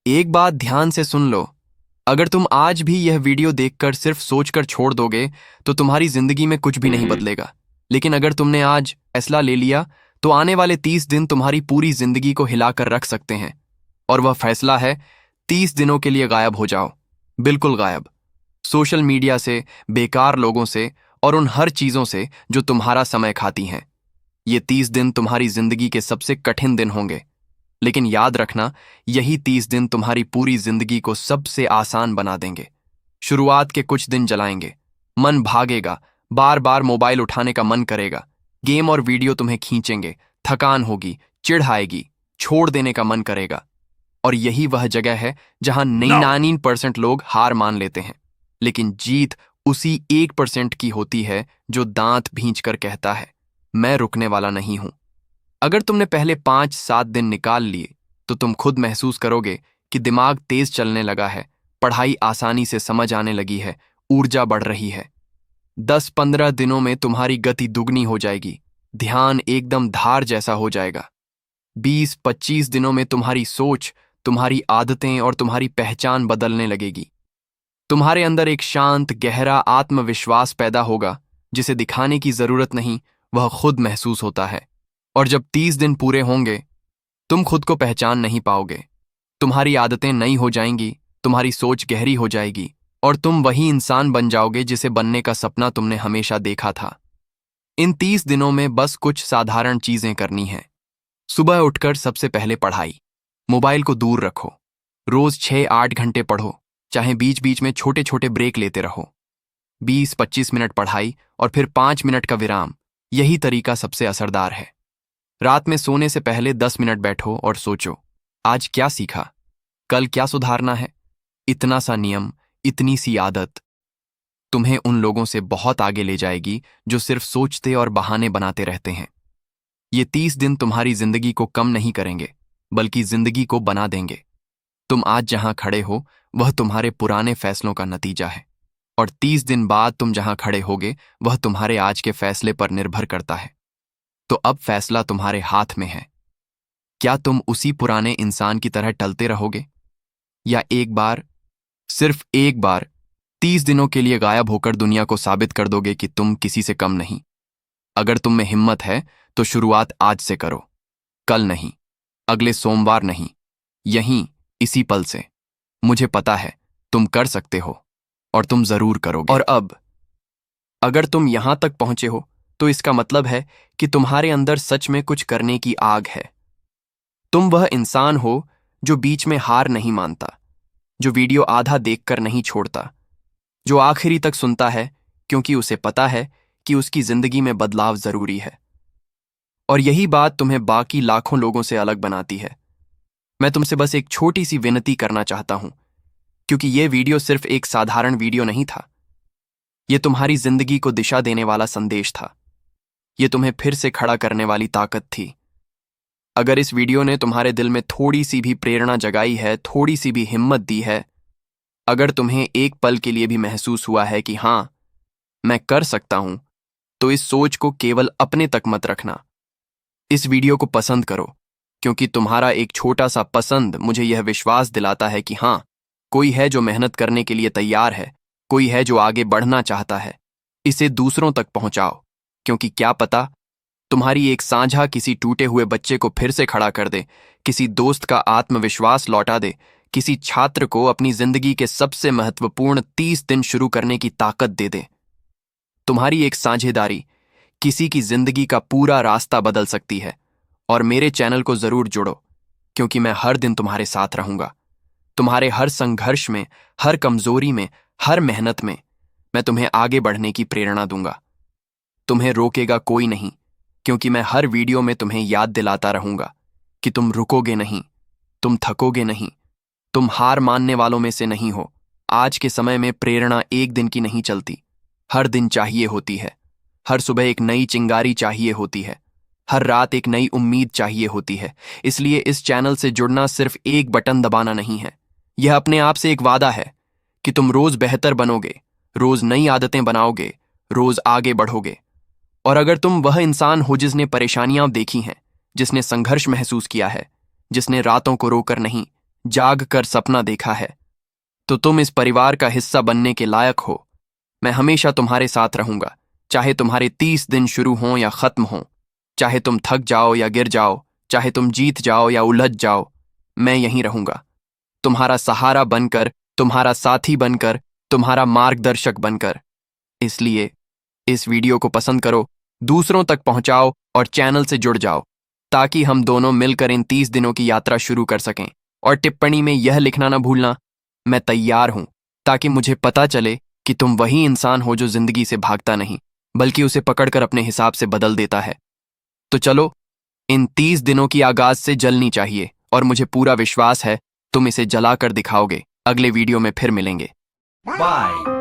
एक बात ध्यान से सुन लो। अगर तुम आज भी यह वीडियो देखकर सिर्फ सोचकर छोड़ दोगे तो तुम्हारी जिंदगी में कुछ भी नहीं बदलेगा। लेकिन अगर तुमने आज फैसला ले लिया तो आने वाले 30 दिन तुम्हारी पूरी जिंदगी को हिलाकर रख सकते हैं। और वह फैसला है, 30 दिनों के लिए गायब हो जाओ। बिल्कुल गायब। सोशल मीडिया से, बेकार लोगों से और उन हर चीजों से जो तुम्हारा समय खाती हैं। ये 30 दिन तुम्हारी जिंदगी के सबसे कठिन दिन होंगे। लेकिन याद रखना, यही 30 दिन तुम्हारी पूरी जिंदगी को सबसे आसान बना देंगे। शुरुआत के कुछ दिन जलाएंगे, मन भागेगा, बार बार मोबाइल उठाने का मन करेगा, गेम और वीडियो तुम्हें खींचेंगे, थकान होगी, चिढ़ आएगी, छोड़ देने का मन करेगा। और यही वह जगह है जहां 99% लोग हार मान लेते हैं। लेकिन जीत उसी 1% की होती है जो दांत भींचकर कहता है, मैं रुकने वाला नहीं हूं। अगर तुमने पहले 5-7 दिन निकाल लिए तो तुम खुद महसूस करोगे कि दिमाग तेज चलने लगा है, पढ़ाई आसानी से समझ आने लगी है, ऊर्जा बढ़ रही है। 10-15 दिनों में तुम्हारी गति दुगनी हो जाएगी, ध्यान एकदम धार जैसा हो जाएगा। 20-25 दिनों में तुम्हारी सोच, तुम्हारी आदतें और तुम्हारी पहचान बदलने लगेगी। तुम्हारे अंदर एक शांत, गहरा आत्मविश्वास पैदा होगा जिसे दिखाने की जरूरत नहीं, वह खुद महसूस होता है। और जब 30 दिन पूरे होंगे, तुम खुद को पहचान नहीं पाओगे। तुम्हारी आदतें नई हो जाएंगी, तुम्हारी सोच गहरी हो जाएगी और तुम वही इंसान बन जाओगे जिसे बनने का सपना तुमने हमेशा देखा था। इन 30 दिनों में बस कुछ साधारण चीजें करनी हैं। सुबह उठकर सबसे पहले पढ़ाई। मोबाइल को दूर रखो। रोज 6-8 घंटे पढ़ो, चाहे बीच बीच में छोटे छोटे ब्रेक लेते रहो। 20-25 मिनट पढ़ाई और फिर 5 मिनट का विराम। यही तरीका सबसे असरदार है। रात में सोने से पहले 10 मिनट बैठो और सोचो, आज क्या सीखा, कल क्या सुधारना है। इतना सा नियम, इतनी सी आदत तुम्हें उन लोगों से बहुत आगे ले जाएगी जो सिर्फ सोचते और बहाने बनाते रहते हैं। ये 30 दिन तुम्हारी जिंदगी को कम नहीं करेंगे, बल्कि जिंदगी को बना देंगे। तुम आज जहां खड़े हो वह तुम्हारे पुराने फैसलों का नतीजा है। और 30 दिन बाद तुम जहां खड़े होगे वह तुम्हारे आज के फैसले पर निर्भर करता है। तो अब फैसला तुम्हारे हाथ में है। क्या तुम उसी पुराने इंसान की तरह टलते रहोगे, या एक बार, सिर्फ एक बार 30 दिनों के लिए गायब होकर दुनिया को साबित कर दोगे कि तुम किसी से कम नहीं। अगर तुम में हिम्मत है तो शुरुआत आज से करो, कल नहीं, अगले सोमवार नहीं, यहीं इसी पल से। मुझे पता है तुम कर सकते हो और तुम जरूर करोगे। और अब अगर तुम यहां तक पहुंचे हो तो इसका मतलब है कि तुम्हारे अंदर सच में कुछ करने की आग है। तुम वह इंसान हो जो बीच में हार नहीं मानता, जो वीडियो आधा देखकर नहीं छोड़ता, जो आखिरी तक सुनता है क्योंकि उसे पता है कि उसकी जिंदगी में बदलाव जरूरी है। और यही बात तुम्हें बाकी लाखों लोगों से अलग बनाती है। मैं तुमसे बस एक छोटी सी विनती करना चाहता हूं, क्योंकि यह वीडियो सिर्फ एक साधारण वीडियो नहीं था। यह तुम्हारी जिंदगी को दिशा देने वाला संदेश था। यह तुम्हें फिर से खड़ा करने वाली ताकत थी। अगर इस वीडियो ने तुम्हारे दिल में थोड़ी सी भी प्रेरणा जगाई है, थोड़ी सी भी हिम्मत दी है, अगर तुम्हें एक पल के लिए भी महसूस हुआ है कि हां, मैं कर सकता हूं, तो इस सोच को केवल अपने तक मत रखना। इस वीडियो को पसंद करो, क्योंकि तुम्हारा एक छोटा सा पसंद मुझे यह विश्वास दिलाता है कि हां, कोई है जो मेहनत करने के लिए तैयार है, कोई है जो आगे बढ़ना चाहता है। इसे दूसरों तक पहुंचाओ, क्योंकि क्या पता तुम्हारी एक साझा किसी टूटे हुए बच्चे को फिर से खड़ा कर दे, किसी दोस्त का आत्मविश्वास लौटा दे, किसी छात्र को अपनी जिंदगी के सबसे महत्वपूर्ण 30 दिन शुरू करने की ताकत दे दे। तुम्हारी एक साझेदारी किसी की जिंदगी का पूरा रास्ता बदल सकती है। और मेरे चैनल को जरूर जुड़ो, क्योंकि मैं हर दिन तुम्हारे साथ रहूंगा। तुम्हारे हर संघर्ष में, हर कमजोरी में, हर मेहनत में मैं तुम्हें आगे बढ़ने की प्रेरणा दूंगा। तुम्हें रोकेगा कोई नहीं, क्योंकि मैं हर वीडियो में तुम्हें याद दिलाता रहूंगा कि तुम रुकोगे नहीं, तुम थकोगे नहीं, तुम हार मानने वालों में से नहीं हो। आज के समय में प्रेरणा एक दिन की नहीं चलती, हर दिन चाहिए होती है। हर सुबह एक नई चिंगारी चाहिए होती है, हर रात एक नई उम्मीद चाहिए होती है। इसलिए इस चैनल से जुड़ना सिर्फ एक बटन दबाना नहीं है, यह अपने आप से एक वादा है कि तुम रोज बेहतर बनोगे, रोज नई आदतें बनाओगे, रोज आगे बढ़ोगे। और अगर तुम वह इंसान हो जिसने परेशानियां देखी हैं, जिसने संघर्ष महसूस किया है, जिसने रातों को रोकर नहीं, जाग कर सपना देखा है, तो तुम इस परिवार का हिस्सा बनने के लायक हो। मैं हमेशा तुम्हारे साथ रहूंगा, चाहे तुम्हारे 30 दिन शुरू हों या खत्म हों, चाहे तुम थक जाओ या गिर जाओ, चाहे तुम जीत जाओ या उलझ जाओ, मैं यहीं रहूंगा, तुम्हारा सहारा बनकर, तुम्हारा साथी बनकर, तुम्हारा मार्गदर्शक बनकर। इसलिए इस वीडियो को पसंद करो, दूसरों तक पहुंचाओ और चैनल से जुड़ जाओ, ताकि हम दोनों मिलकर इन 30 दिनों की यात्रा शुरू कर सकें। और टिप्पणी में यह लिखना ना भूलना, मैं तैयार हूं, ताकि मुझे पता चले कि तुम वही इंसान हो जो जिंदगी से भागता नहीं, बल्कि उसे पकड़कर अपने हिसाब से बदल देता है। तो चलो, इन 30 दिनों की आगाज से जलनी चाहिए, और मुझे पूरा विश्वास है तुम इसे जलाकर दिखाओगे। अगले वीडियो में फिर मिलेंगे। बाय।